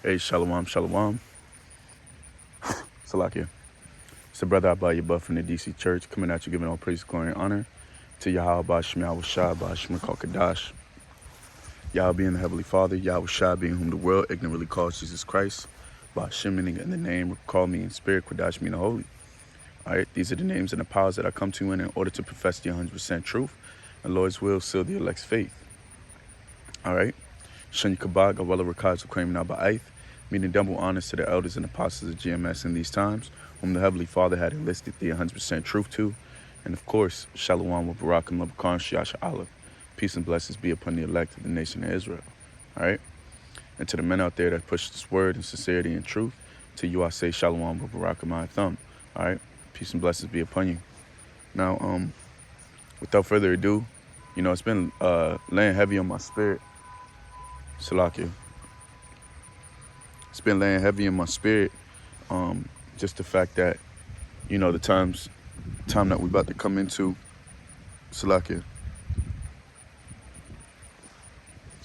Hey, shalom, shalom. Salakia. It's the brother Abba Yabba from the DC Church coming at you, giving all praise, glory, and honor to Yahweh Bashim Yahushua Bashim Kadash. Yahweh being the Heavenly Father, Yahushua being whom the world ignorantly calls Jesus Christ. Bashim meaning in the name, call me in spirit, Kadash meaning holy. Alright, these are the names and the powers that I come to in order to profess the 100% truth. And Lord's will seal the elect's faith. Alright. Shani Kabag, Awela Rakaz, Ukraim Naba'aith, meaning double honors to the elders and apostles of GMS in these times, whom the Heavenly Father had enlisted the 100% truth to. And of course, Shalom with Barak and Labakan Shiasha Allah. Peace and blessings be upon the elect of the nation of Israel. Alright? And to the men out there that push this word in sincerity and truth, to you I say Shalom with Barak and my thumb. Alright? Peace and blessings be upon you. Now, without further ado, it's been laying heavy on my spirit. Salakia. It's been laying heavy in my spirit. Just the fact that, the time that we're about to come into. Salakia.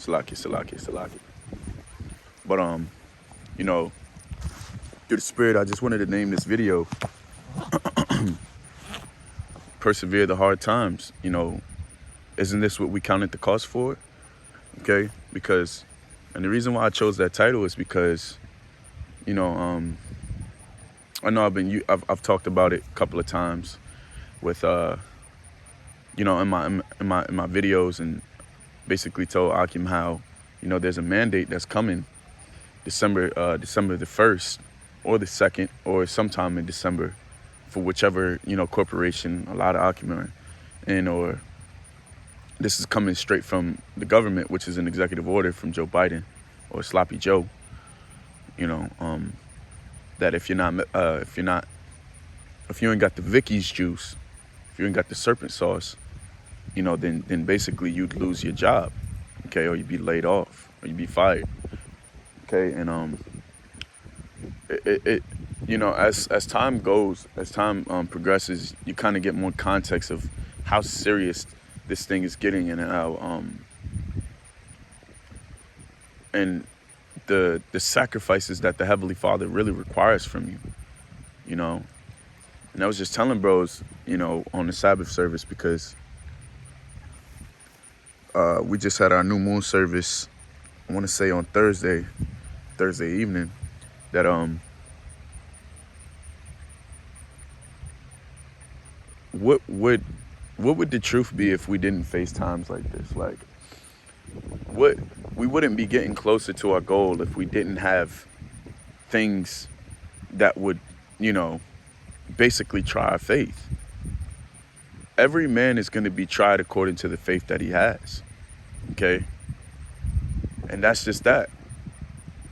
But through the spirit, I just wanted to name this video Persevere the Hard Times. Isn't this what we counted the cost for? Okay, and the reason why I chose that title is because, I know I've talked about it a couple of times with, in my videos, and basically told Akim how, there's a mandate that's coming December the 1st or the 2nd or sometime in December for whichever, corporation a lot of Akim are in, or this is coming straight from the government, which is an executive order from Joe Biden or Sloppy Joe. That if you ain't got the Vicky's juice, if you ain't got the serpent sauce, then basically you'd lose your job, okay, or you'd be laid off, or you'd be fired, okay. And as time goes, as time progresses, you kind of get more context of how serious this thing is getting, and how and the sacrifices that the Heavenly Father really requires from you, And I was just telling bros, on the Sabbath service, because we just had our new moon service, I want to say on Thursday evening, that what would the truth be if we didn't face times like this? Like, we wouldn't be getting closer to our goal if we didn't have things that would, basically try our faith. Every man is going to be tried according to the faith that he has, okay? And that's just that.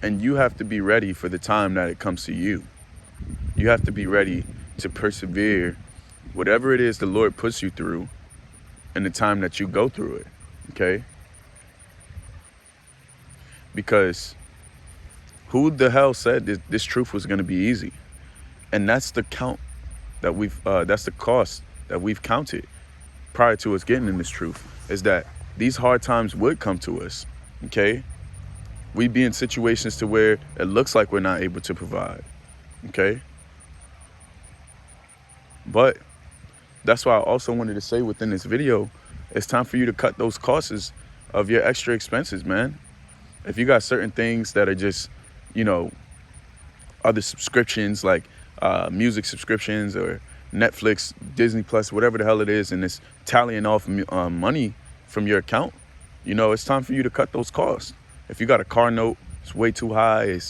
And you have to be ready for the time that it comes to you. You have to be ready to persevere whatever it is the Lord puts you through in the time that you go through it, okay? Because who the hell said this truth was going to be easy? And that's the count that that's the cost that we've counted prior to us getting in this truth, is that these hard times would come to us, okay? We'd be in situations to where it looks like we're not able to provide, okay? But that's why I also wanted to say within this video, it's time for you to cut those costs of your extra expenses, man. If you got certain things that are just, other subscriptions, like music subscriptions or Netflix, Disney Plus, whatever the hell it is, and it's tallying off money from your account, it's time for you to cut those costs. If you got a car note, it's way too high,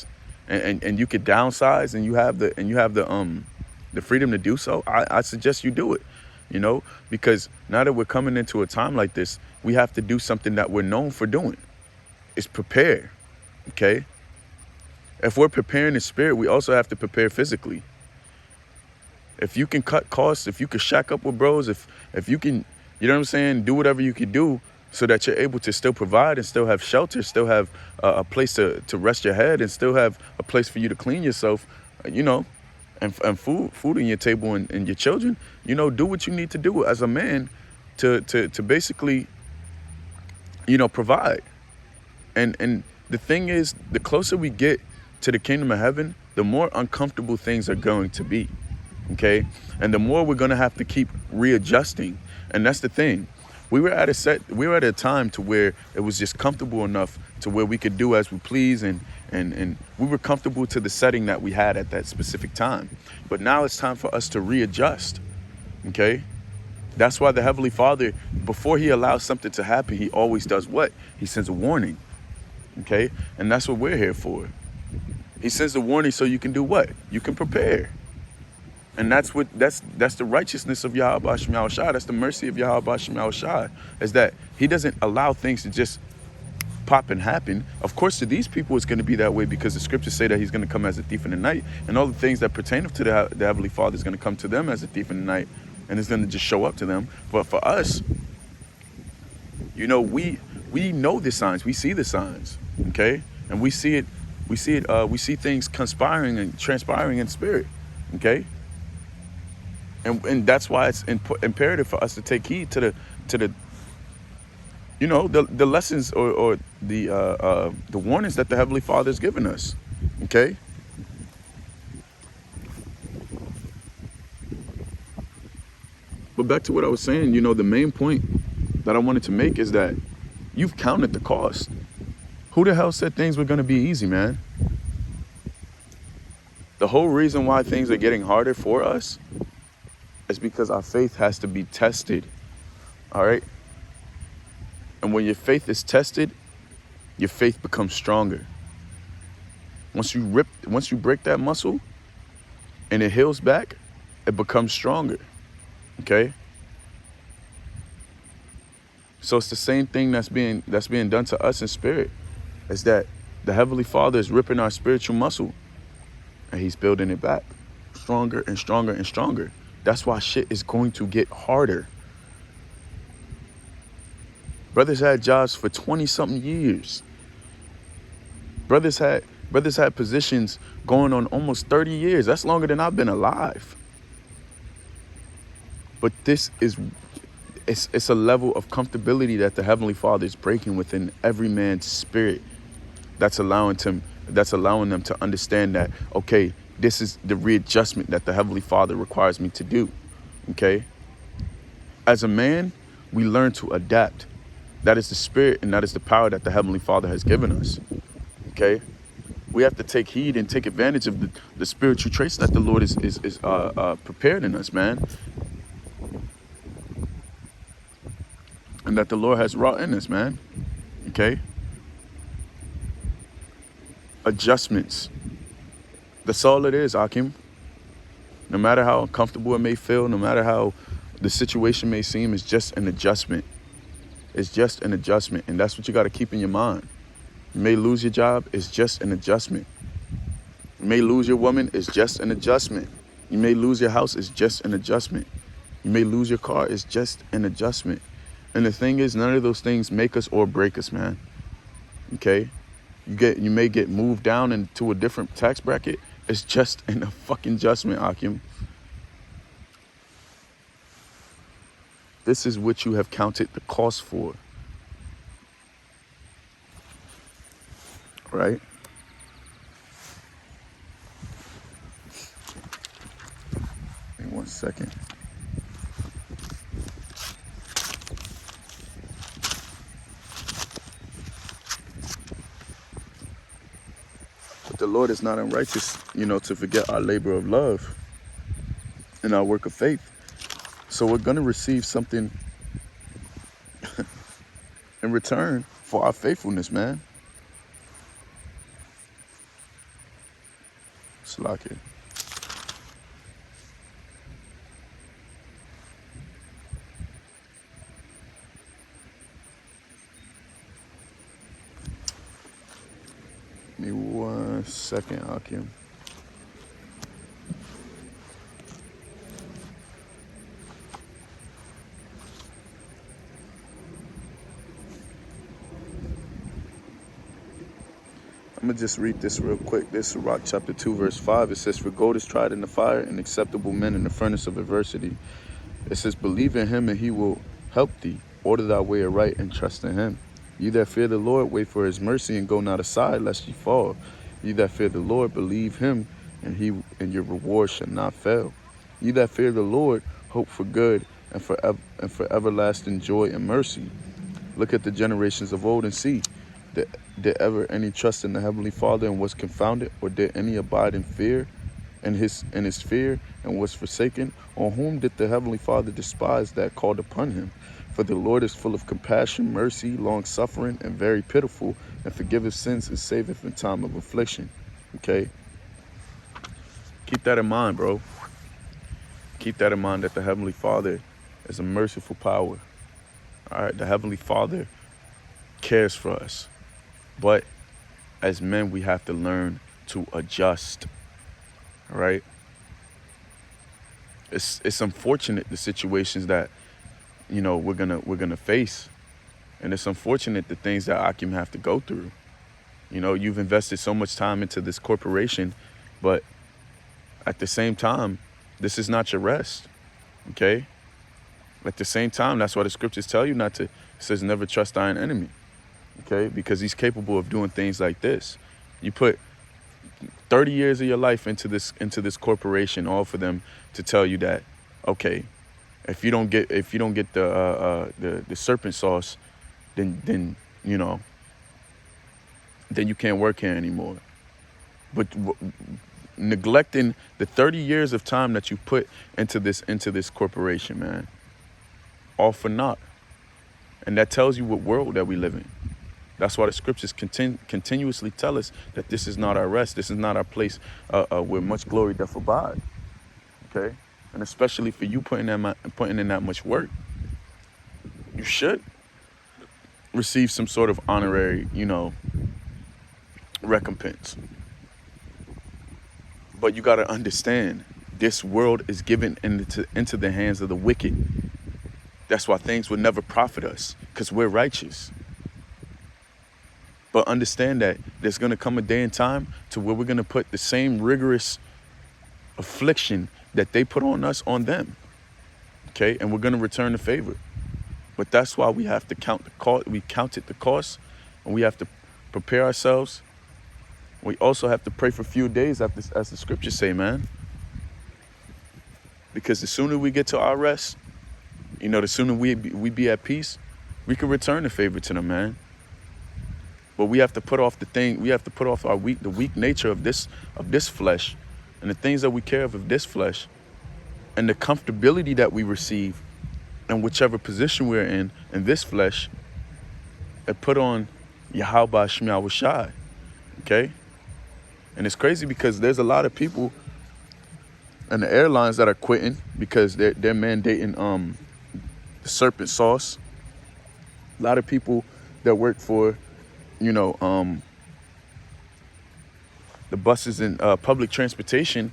and you could downsize, and you have the freedom to do so, I suggest you do it, because now that we're coming into a time like this, we have to do something that we're known for doing. It's prepare, okay? If we're preparing in spirit, we also have to prepare physically. If you can cut costs, if you can shack up with bros, if you can, do whatever you can do so that you're able to still provide and still have shelter, still have a place to rest your head, and still have a place for you to clean yourself, and food on your table, and your children, do what you need to do as a man to basically, provide. And the thing is, the closer we get to the kingdom of heaven, the more uncomfortable things are going to be, okay? And the more we're going to have to keep readjusting. And that's the thing. We were at a time to where it was just comfortable enough to where we could do as we please, and we were comfortable to the setting that we had at that specific time. But now it's time for us to readjust, okay? That's why the Heavenly Father, before he allows something to happen, he always does what? He sends a warning, okay? And that's what we're here for. He sends a warning so you can do what? You can prepare. And that's the righteousness of Yahweh Shem Yahushua. That's the mercy of Yahweh Shem Yahushua, is that he doesn't allow things to just pop and happen. Of course, to these people, it's going to be that way because the scriptures say that he's going to come as a thief in the night, and all the things that pertain to the Heavenly Father is going to come to them as a thief in the night, and it's going to just show up to them. But for us, we know the signs. We see the signs, okay? And we see it. We see things conspiring and transpiring in spirit, okay? And that's why it's imperative for us to take heed to the the lessons or the warnings that the Heavenly Father has given us, okay? But back to what I was saying, the main point that I wanted to make is that you've counted the cost. Who the hell said things were going to be easy, man? The whole reason why things are getting harder for us is because our faith has to be tested, all right? And when your faith is tested, your faith becomes stronger. Once you break that muscle and it heals back, it becomes stronger, okay? So it's the same thing that's being done to us in spirit, is that the Heavenly Father is ripping our spiritual muscle and he's building it back stronger and stronger and stronger. That's why shit is going to get harder. Brothers had jobs for 20-something years. Brothers had positions going on almost 30 years. That's longer than I've been alive. But it's a level of comfortability that the Heavenly Father is breaking within every man's spirit. That's allowing them to understand that, okay, this is the readjustment that the Heavenly Father requires me to do, okay? As a man, we learn to adapt. That is the spirit and that is the power that the Heavenly Father has given us, okay? We have to take heed and take advantage of the spiritual traits that the Lord is prepared in us, man. And that the Lord has wrought in us, man, okay? Adjustments. That's all it is, Akim. No matter how uncomfortable it may feel, no matter how the situation may seem, it's just an adjustment. It's just an adjustment, and that's what you got to keep in your mind. You may lose your job, it's just an adjustment. You may lose your woman, it's just an adjustment. You may lose your house, it's just an adjustment. You may lose your car, it's just an adjustment. And the thing is, none of those things make us or break us, man. Okay? You may get moved down into a different tax bracket. It's just a fucking adjustment, Akim. This is what you have counted the cost for. Right? Give me 1 second. The Lord is not unrighteous, to forget our labor of love and our work of faith. So we're going to receive something in return for our faithfulness, man. Slack it. Give me 1 second, Hakim. I'm going to just read this real quick. This is Sirach chapter 2, verse 5. It says, "For gold is tried in the fire, and acceptable men in the furnace of adversity." It says, "Believe in him, and he will help thee. Order thy way aright, and trust in him. Ye that fear the Lord, wait for his mercy, and go not aside, lest ye fall. Ye that fear the Lord, believe him, and your reward shall not fail. Ye that fear the Lord, hope for good, and for everlasting joy and mercy. Look at the generations of old and see, did ever any trust in the Heavenly Father and was confounded, or did any abide in fear, in his fear, and was forsaken? On whom did the Heavenly Father despise that called upon him? For the Lord is full of compassion, mercy, long-suffering, and very pitiful, and forgiveth sins and saveth in time of affliction. Okay? Keep that in mind, bro. Keep that in mind, that the Heavenly Father is a merciful power. All right? The Heavenly Father cares for us. But as men, we have to learn to adjust. All right? It's unfortunate, the situations that, you know, we're gonna face. And it's unfortunate the things that Akim have to go through. You know, you've invested so much time into this corporation, but at the same time, this is not your rest. Okay? At the same time, that's why the scriptures tell you not to. It says never trust thine enemy. Okay? Because he's capable of doing things like this. You put 30 years of your life into this corporation, all for them to tell you that, okay, if you don't get the serpent sauce, then you know, then you can't work here anymore. But neglecting the 30 years of time that you put into this corporation, man, all for naught. And that tells you what world that we live in. That's why the scriptures continuously tell us that this is not our rest. This is not our place where much glory doth abide. Okay? And especially for you putting in that much work, you should receive some sort of honorary, you know, recompense. But you got to understand, this world is given into the hands of the wicked. That's why things will never profit us, because we're righteous. But understand that there's going to come a day and time to where we're going to put the same rigorous affliction that they put on us on them. Okay? And we're going to return the favor. But that's why we have to count the cost. We counted the cost, and we have to prepare ourselves. We also have to pray for few days, as the scriptures say, man. Because the sooner we get to our rest, you know, the sooner we be at peace, we can return the favor to them, man. But we have to put off we have to put off the weak nature of this flesh, and the things that we care of this flesh, and the comfortability that we receive in whichever position we're in this flesh, and put on Yahweh Shemiah Shai. Okay? And it's crazy because there's a lot of people in the airlines that are quitting because they're mandating the serpent sauce. A lot of people that work for, you know, the buses and public transportation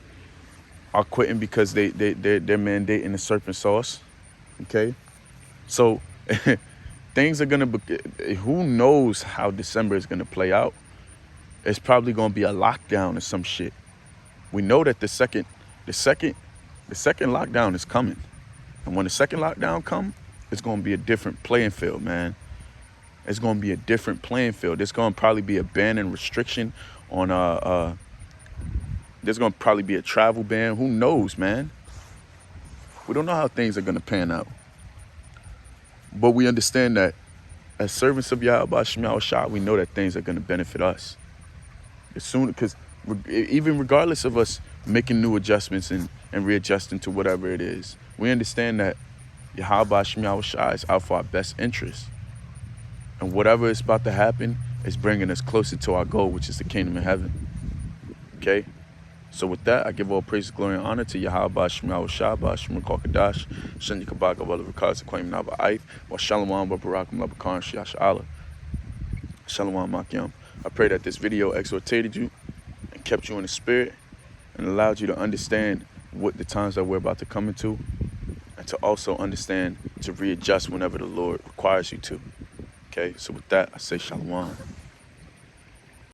are quitting because they're mandating the serpent sauce. Okay, so things are gonna be, who knows how December is gonna play out. It's probably gonna be a lockdown or some shit. We know that the second lockdown is coming, and when the second lockdown come, it's gonna be a different playing field, man. It's gonna be a different playing field. There's gonna probably be a ban and restriction on there's gonna probably be a travel ban. Who knows, man? We don't know how things are gonna pan out. But we understand that as servants of Yahweh Shemiah Shah, we know that things are gonna benefit us. As soon, because even regardless of us making new adjustments and readjusting to whatever it is, we understand that Yahweh Shemiah Shah is out for our best interest. And whatever is about to happen is bringing us closer to our goal, which is the kingdom of heaven. Okay? So with that, I give all praise, glory, and honor to Yahweh Shemiah Shah, Ba'ashim Kokadash, Shani Kabaka, Wala Rakaza, Kwame Naba Aith, Wa Shalom, Wa Barakum, Labakan, Shiash Allah. Shalom, Makyam. I pray that this video exhortated you and kept you in the spirit and allowed you to understand what the times that we're about to come into, and to also understand to readjust whenever the Lord requires you to. Okay, so with that, I say shalom.